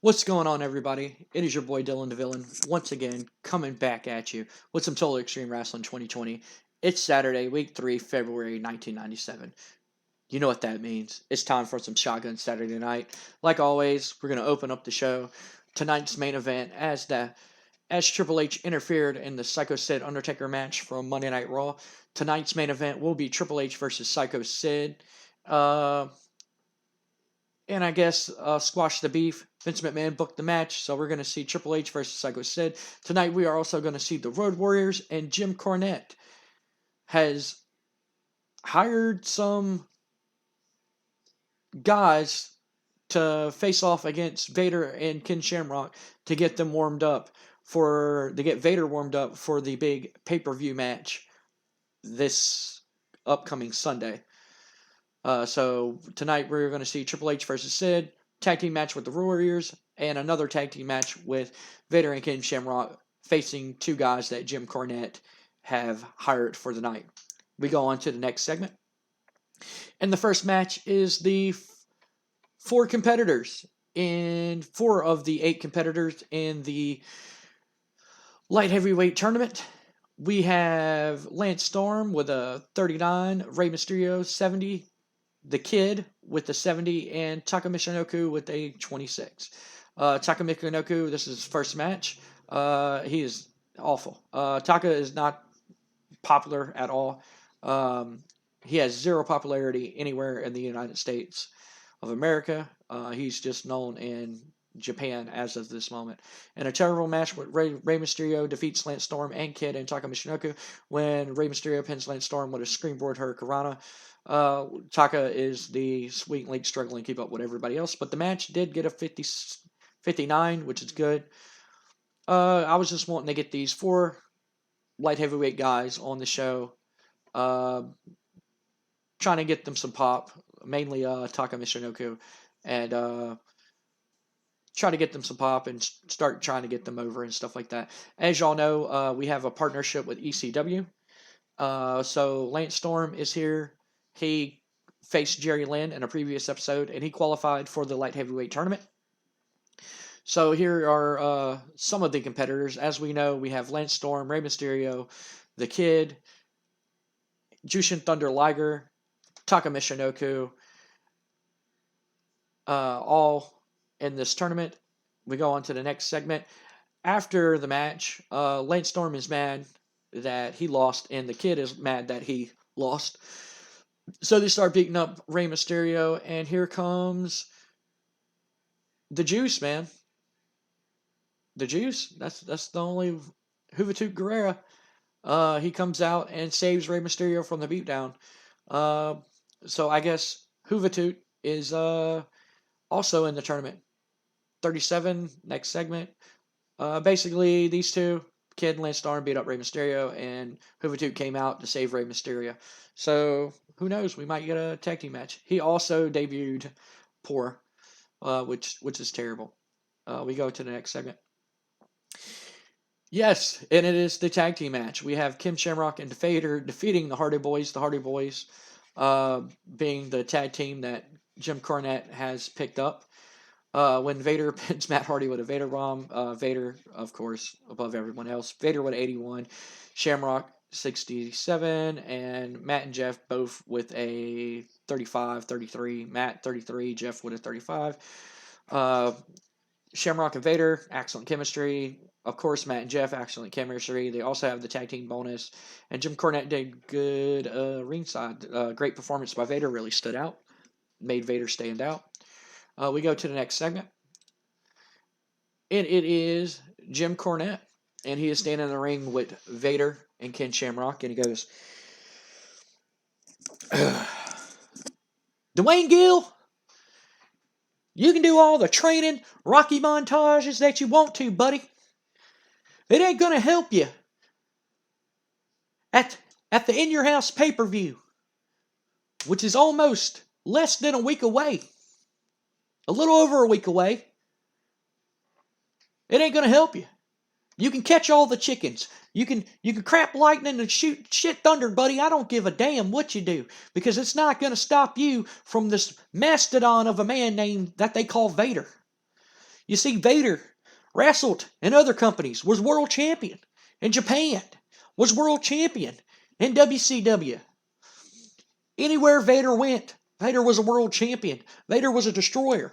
What's going on, everybody? It is your boy DylanDaVillain once again coming back at you with some Total Extreme Wrestling 2020. It's Saturday, week 3, February 1997. You know what that means. It's time for some Shotgun Saturday Night. Like always, we're going to open up the show. Tonight's main event as Triple H interfered in the Psycho Sid Undertaker match from Monday Night Raw. Tonight's main event will be Triple H versus Psycho Sid. And I guess squash the beef. Vince McMahon booked the match, so we're going to see Triple H versus Psycho Sid. Tonight we are also going to see the Road Warriors, and Jim Cornette has hired some guys to face off against Vader and Ken Shamrock to get them warmed up to get Vader warmed up for the big pay-per-view match this upcoming Sunday. So tonight we're going to see Triple H versus Sid, tag team match with the Warriors, and another tag team match with Vader and Ken Shamrock facing two guys that Jim Cornette have hired for the night. We go on to the next segment. And the first match is the four of the 8 competitors in the light heavyweight tournament. We have Lance Storm with a 39, Rey Mysterio 70, The Kid with a 70, and Taka Michinoku with a 26. Taka Michinoku, this is his first match. He is awful. Taka is not popular at all. He has zero popularity anywhere in the United States of America. He's just known in Japan as of this moment. In a terrible match with Rey Mysterio defeats Lance Storm and Kid and Taka Michinoku when Rey Mysterio pins Lance Storm with a Screenboard Hurricanrana. Taka is the sweet link struggling to keep up with everybody else, but the match did get a 59, which is good. I was just wanting to get these 4 light heavyweight guys on the show, trying to get them some pop, mainly Taka Michinoku, and try to get them some pop and start trying to get them over and stuff like that. As y'all know, we have a partnership with ECW. So Lance Storm is here. He faced Jerry Lynn in a previous episode, and he qualified for the light heavyweight tournament. So here are some of the competitors. As we know, we have Lance Storm, Rey Mysterio, The Kid, Jushin Thunder Liger, Taka Michinoku, all in this tournament. We go on to the next segment. After the match, Lance Storm is mad that he lost, and The Kid is mad that he lost. So they start beating up Rey Mysterio, and here comes the Juice, man. The Juice, that's the only Juventud Guerrera. He comes out and saves Rey Mysterio from the beatdown. So I guess Juventud is also in the tournament. 37, next segment. Basically, these two, Kid and Lance Storm, beat up Rey Mysterio, and Juventud came out to save Rey Mysterio. So, who knows? We might get a tag team match. He also debuted poor, which is terrible. We go to the next segment. Yes, and it is the tag team match. We have Ken Shamrock and Vader defeating the Hardy Boys. The Hardy Boys being the tag team that Jim Cornette has picked up. When Vader pins Matt Hardy with a Vader bomb, Vader, of course, above everyone else. Vader with 81, Shamrock 67, and Matt and Jeff both with a 35, 33. Matt 33, Jeff with a 35. Shamrock and Vader, excellent chemistry. Of course, Matt and Jeff, excellent chemistry. They also have the tag team bonus. And Jim Cornette did good ringside. Great performance by Vader, really stood out. Made Vader stand out. We go to the next segment. And it is Jim Cornette. And he is standing in the ring with Vader and Ken Shamrock. And he goes, Dwayne Gill, you can do all the training, Rocky montages that you want to, buddy. It ain't going to help you at the In Your House pay-per-view, which is almost less than a week away. A little over a week away. It ain't going to help you. You can catch all the chickens. You can crap lightning and shoot shit thunder, buddy. I don't give a damn what you do, because it's not going to stop you from this mastodon of a man named that they call Vader. You see, Vader wrestled in other companies, was world champion in Japan, was world champion in WCW. Anywhere Vader went, Vader was a world champion. Vader was a destroyer.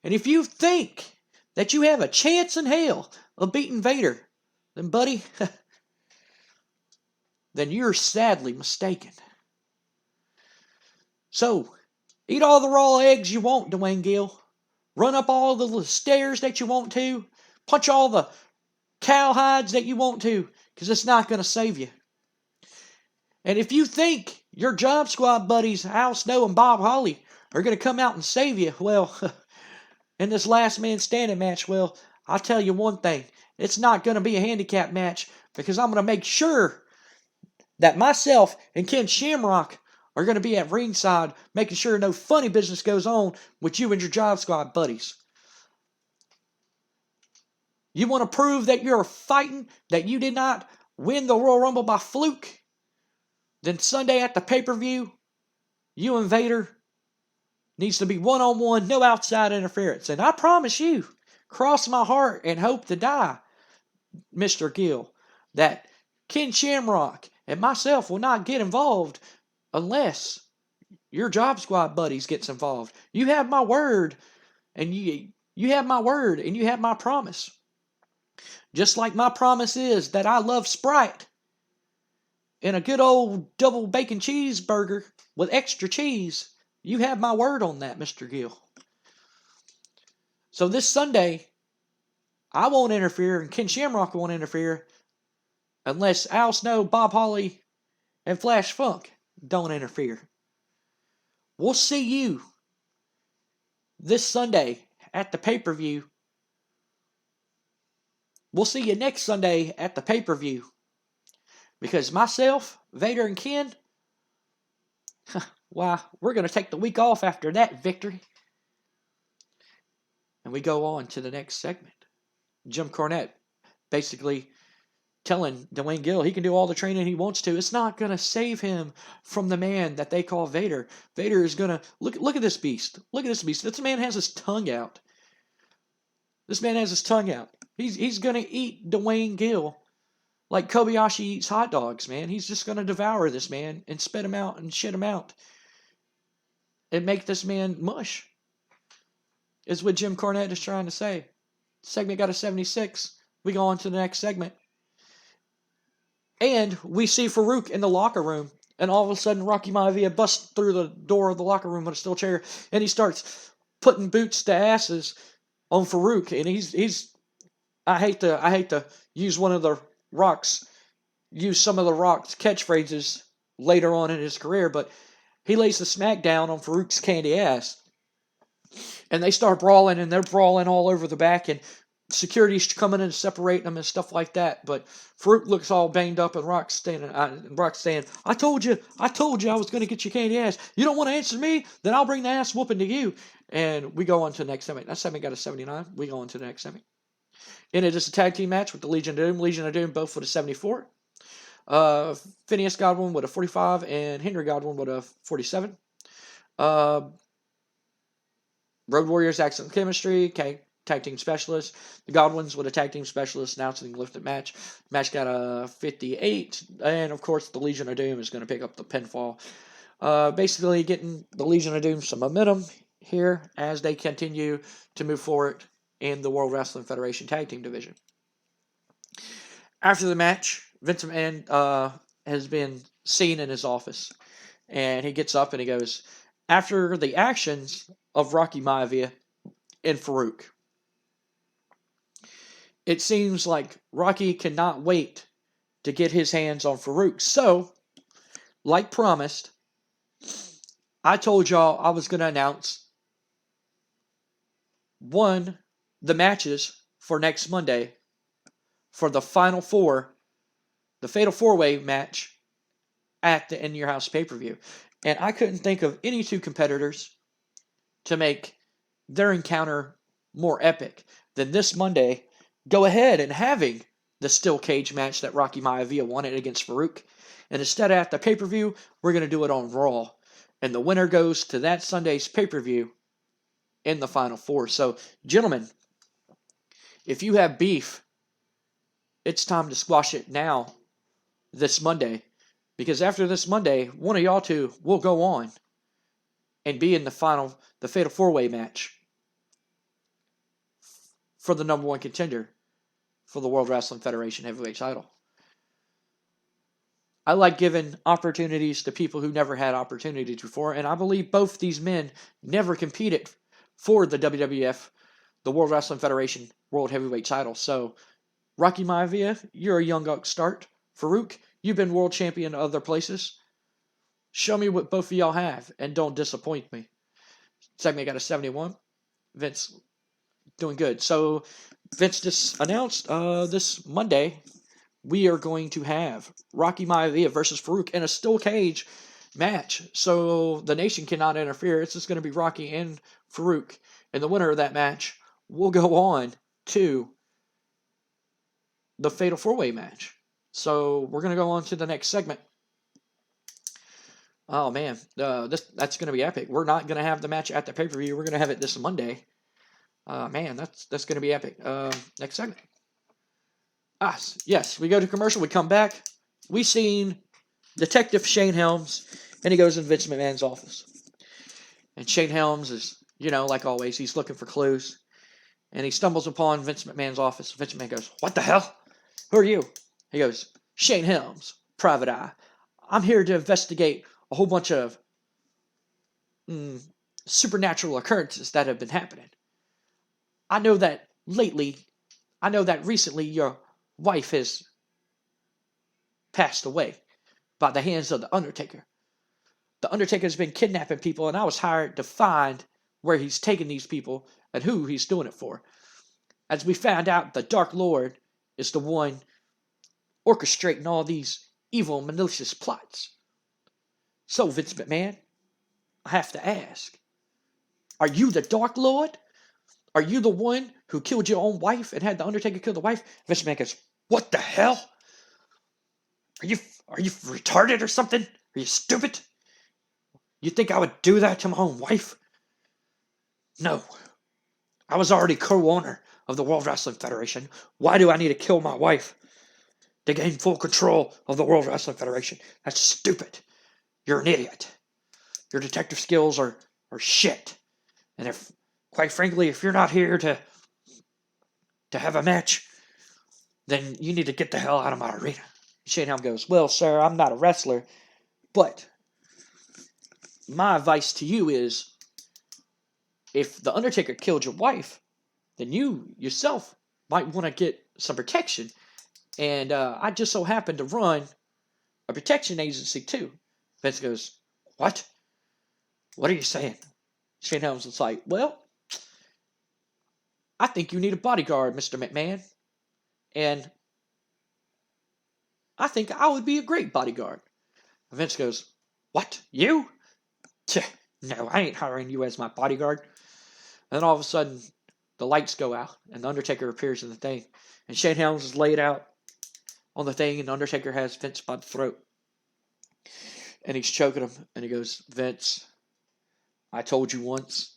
And if you think that you have a chance in hell of beating Vader, then buddy, then you're sadly mistaken. So, eat all the raw eggs you want, Dwayne Gill. Run up all the stairs that you want to. Punch all the cowhides that you want to, because it's not going to save you. And if you think your Job Squad buddies, Al Snow and Bob Holly, are going to come out and save you, well, in this last man standing match, well, I'll tell you one thing. It's not going to be a handicap match, because I'm going to make sure that myself and Ken Shamrock are going to be at ringside, making sure no funny business goes on with you and your Job Squad buddies. You want to prove that you're fighting, that you did not win the Royal Rumble by fluke? Then Sunday at the pay-per-view, you and Vader needs to be one-on-one, no outside interference. And I promise you, cross my heart and hope to die, Mr. Gill, that Ken Shamrock and myself will not get involved unless your Job Squad buddies gets involved. You have my word, and you have my word, and you have my promise. Just like my promise is that I love Sprite and a good old double bacon cheeseburger with extra cheese. You have my word on that, Mr. Gill. So this Sunday, I won't interfere, and Ken Shamrock won't interfere unless Al Snow, Bob Holly, and Flash Funk don't interfere. We'll see you this Sunday at the pay-per-view. We'll see you next Sunday at the pay-per-view. Because myself, Vader, and Ken, why, we're going to take the week off after that victory. And we go on to the next segment. Jim Cornette basically telling Dwayne Gill he can do all the training he wants to. It's not going to save him from the man that they call Vader. Vader is going to... Look at this beast. Look at this beast. This man has his tongue out. This man has his tongue out. He's going to eat Dwayne Gill like Kobayashi eats hot dogs, man. He's just going to devour this man and spit him out and shit him out and make this man mush, is what Jim Cornette is trying to say. Segment got a 76. We go on to the next segment. And we see Farouk in the locker room. And all of a sudden, Rocky Maivia busts through the door of the locker room with a steel chair. And he starts putting boots to asses on Farouk. And he's I hate to use one of the Rock's, use some of the Rock's catchphrases later on in his career, but he lays the smack down on Farouk's candy ass. And they start brawling, and they're brawling all over the back, and security's coming in and separating them and stuff like that. But Farouk looks all banged up, and Rock's saying, I told you I was going to get your candy ass. You don't want to answer me? Then I'll bring the ass whooping to you. And we go on to the next segment. That segment got a 79. We go on to the next segment. And it is a tag team match with the Legion of Doom. Legion of Doom both with a 74. Phineas Godwin with a 45 and Henry Godwin with a 47. Road Warriors Excellent Chemistry, tag team specialist. The Godwins with a tag team specialist announcing the lifted match. Match got a 58. And of course the Legion of Doom is going to pick up the pinfall. Basically getting the Legion of Doom some momentum here as they continue to move forward in the World Wrestling Federation Tag Team Division. After the match, Vince McMahon has been seen in his office. And he gets up and he goes, after the actions of Rocky Maivia and Farouk, it seems like Rocky cannot wait to get his hands on Farouk. So, like promised, I told y'all I was going to announce the matches for next Monday for the Final Four, the Fatal 4-Way match at the In Your House pay-per-view. And I couldn't think of any two competitors to make their encounter more epic than this Monday go ahead and having the steel cage match that Rocky Maivia wanted against Farouk. And instead of at the pay-per-view, we're going to do it on Raw. And the winner goes to that Sunday's pay-per-view in the Final Four. So, gentlemen, if you have beef, it's time to squash it now, this Monday. Because after this Monday, one of y'all two will go on and be in the Fatal 4-Way match for the number one contender for the World Wrestling Federation heavyweight title. I like giving opportunities to people who never had opportunities before, and I believe both these men never competed for the WWF, the World Wrestling Federation World Heavyweight title. So, Rocky Maivia, you're a young upstart. Farouk, you've been world champion other places. Show me what both of y'all have, and don't disappoint me. Segment got a 71. Vince doing good. So, Vince just announced this Monday, we are going to have Rocky Maivia versus Farouk in a steel cage match. So the nation cannot interfere. It's just going to be Rocky and Farouk. And the winner of that match will go on to the Fatal 4-Way match. So we're going to go on to the next segment. Oh, man. That's going to be epic. We're not going to have the match at the pay-per-view. We're going to have it this Monday. Man, that's going to be epic. Next segment. Yes, we go to commercial, we come back, we seen Detective Shane Helms, and he goes in Vince McMahon's office. And Shane Helms is, like always, he's looking for clues. And he stumbles upon Vince McMahon's office. Vince McMahon goes, "What the hell? Who are you?" He goes, "Shane Helms, Private Eye. I'm here to investigate a whole bunch of supernatural occurrences that have been happening. I know that recently your wife has passed away by the hands of the Undertaker. The Undertaker's been kidnapping people, and I was hired to find where he's taking these people and who he's doing it for. As we found out, the Dark Lord is the one orchestrating all these evil, malicious plots. So, Vince McMahon, I have to ask, are you the Dark Lord? Are you the one who killed your own wife and had the Undertaker kill the wife?" Vince McMahon goes, "What the hell? Are you retarded or something? Are you stupid? You think I would do that to my own wife? No. I was already co-owner of the World Wrestling Federation. Why do I need to kill my wife to gain full control of the World Wrestling Federation? That's stupid. You're an idiot. Your detective skills are shit. And quite frankly, if you're not here to have a match, then you need to get the hell out of my arena." Shane Helms goes, "Well, sir, I'm not a wrestler, but my advice to you is, if the Undertaker killed your wife, then you yourself might want to get some protection. And I just so happen to run a protection agency too." Vince goes, "What? What are you saying?" Shane Helms was like, "Well, I think you need a bodyguard, Mr. McMahon. And I think I would be a great bodyguard." Vince goes, "What? You? No, I ain't hiring you as my bodyguard." And then all of a sudden, the lights go out, and the Undertaker appears in the thing. And Shane Helms is laid out on the thing, and the Undertaker has Vince by the throat. And he's choking him, and he goes, "Vince, I told you once,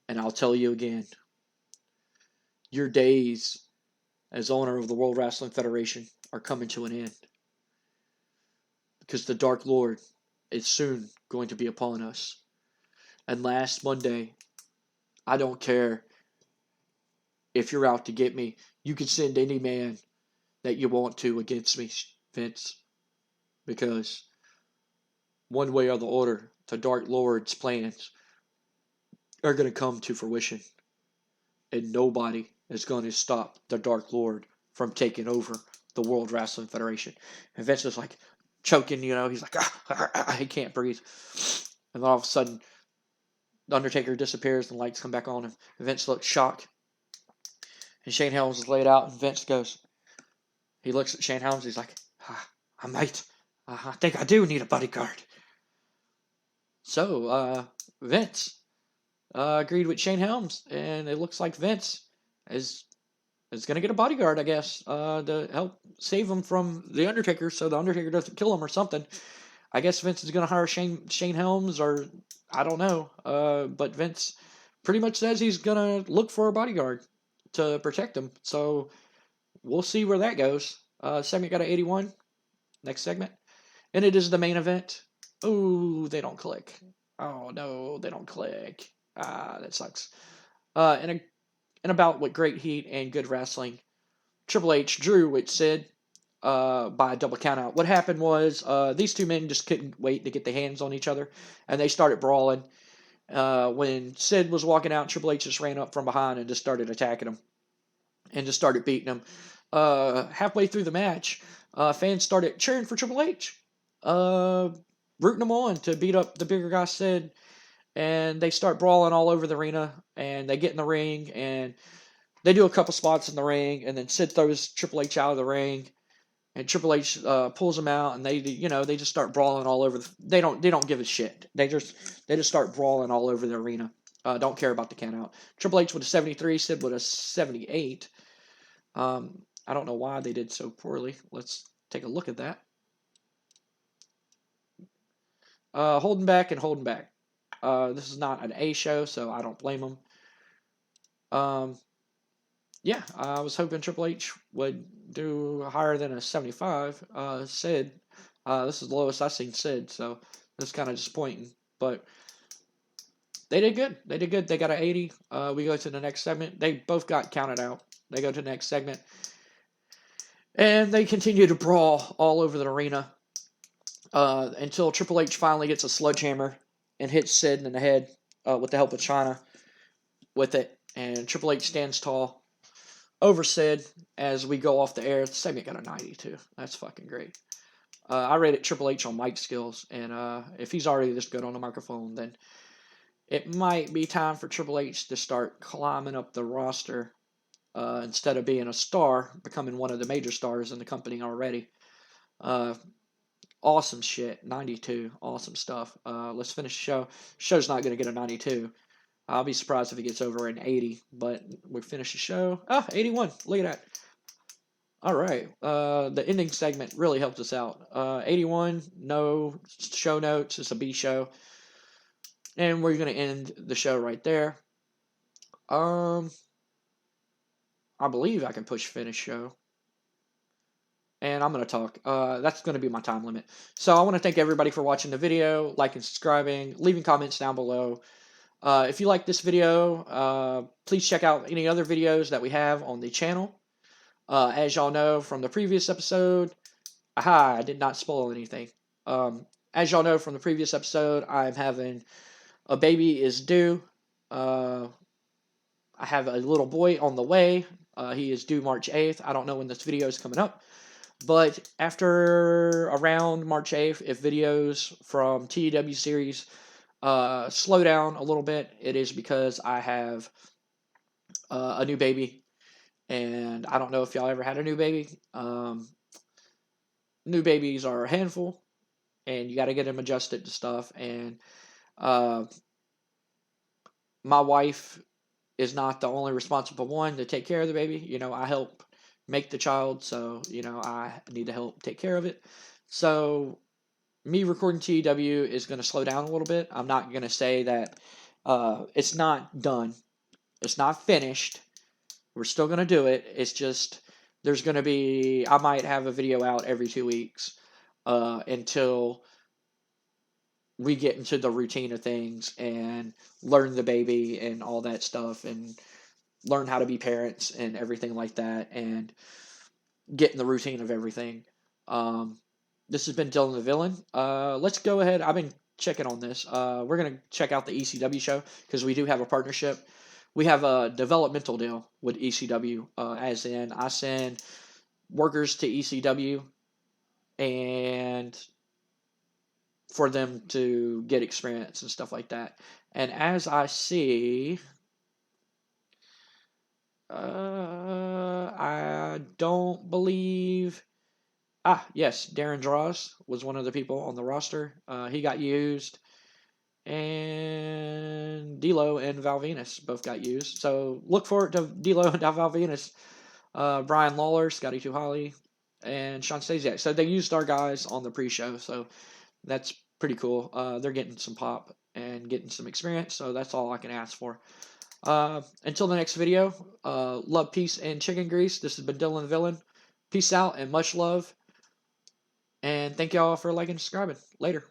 and I'll tell you again. Your days as owner of the World Wrestling Federation are coming to an end. Because the Dark Lord is soon going to be upon us. And last Monday, I don't care if you're out to get me. You can send any man that you want to against me, Vince. Because one way or the other, the Dark Lord's plans are going to come to fruition. And nobody is going to stop the Dark Lord from taking over the World Wrestling Federation." And Vince is like choking, he's like, he can't breathe. And then all of a sudden, the Undertaker disappears and the lights come back on him. And Vince looks shocked. And Shane Helms is laid out, and Vince he looks at Shane Helms, he's like, I think I do need a bodyguard." So, Vince agreed with Shane Helms, and it looks like Vince is going to get a bodyguard, I guess, to help save him from the Undertaker, so the Undertaker doesn't kill him or something. I guess Vince is going to hire Shane Helms, or I don't know. But Vince pretty much says he's going to look for a bodyguard. to protect him. So we'll see where that goes. Segment got an 81. Next segment. And it is the main event. Ooh, they don't click. Oh, no, they don't click. That sucks. In a bout with great heat and good wrestling, Triple H drew with Sid by a double countout. What happened was these two men just couldn't wait to get their hands on each other, and they started brawling. When Sid was walking out, Triple H just ran up from behind and just started attacking him and just started beating him. Halfway through the match, fans started cheering for Triple H, rooting him on to beat up the bigger guy Sid, and they start brawling all over the arena, and they get in the ring, and they do a couple spots in the ring, and then Sid throws Triple H out of the ring, and Triple H pulls him out, and they just start brawling all over. They don't give a shit. They just start brawling all over the arena. Don't care about the count out. Triple H with a 73, Sid with a 78. I don't know why they did so poorly. Let's take a look at that. Holding back and holding back. This is not an A show, so I don't blame them. Yeah, I was hoping Triple H would do higher than a 75. Sid, this is the lowest I've seen Sid, so that's kind of disappointing. But they did good. They did good. They got an 80. We go to the next segment. They both got counted out. They go to the next segment. And they continue to brawl all over the arena until Triple H finally gets a sledgehammer and hits Sid in the head with the help of China with it. And Triple H stands tall over Sid as we go off the air. The segment got a 92. That's fucking great. I rated Triple H on mic skills, and if he's already this good on the microphone, then it might be time for Triple H to start climbing up the roster instead of being a star, becoming one of the major stars in the company already. Awesome shit. 92. Awesome stuff. Let's finish the show. Show's not going to get a 92. I'll be surprised if it gets over an 80, but we finish the show. 81. Look at that. All right. The ending segment really helped us out. 81, no show notes. It's a B show. And we're going to end the show right there. I believe I can push finish show. And I'm going to talk. That's going to be my time limit. So I want to thank everybody for watching the video, liking, subscribing, leaving comments down below. If you like this video, please check out any other videos that we have on the channel. As y'all know from the previous episode, I did not spoil anything. As y'all know from the previous episode, I'm having a baby is due. I have a little boy on the way. He is due March 8th. I don't know when this video is coming up. But after around March 8th, if videos from TEW series slow down a little bit, it is because I have a new baby. And I don't know if y'all ever had a new baby. New babies are a handful, and you got to get them adjusted to stuff. And my wife is not the only responsible one to take care of the baby. You know, I help make the child, so, you know, I need to help take care of it. So me recording TEW is going to slow down a little bit. I'm not going to say that it's not done. It's not finished. We're still going to do it. It's just there's going to be, I might have a video out every 2 weeks until we get into the routine of things and learn the baby and all that stuff and learn how to be parents and everything like that and get in the routine of everything. This has been DylanDaVillain. Let's go ahead. I've been checking on this. We're going to check out the ECW show because we do have a partnership. We have a developmental deal with ECW, as in I send workers to ECW and for them to get experience and stuff like that. And as I see, I don't believe. Yes, Darren Draws was one of the people on the roster. He got used. And D'Lo and Val Venus both got used. So look forward to D'Lo and Val Venus, Brian Lawler, Scotty Too Holly, and Sean Stasiak. So they used our guys on the pre-show, so that's pretty cool. They're getting some pop and getting some experience, so that's all I can ask for. Until the next video, love, peace, and chicken grease. This has been DylanDaVillain. Peace out and much love. And thank y'all for liking and subscribing. Later.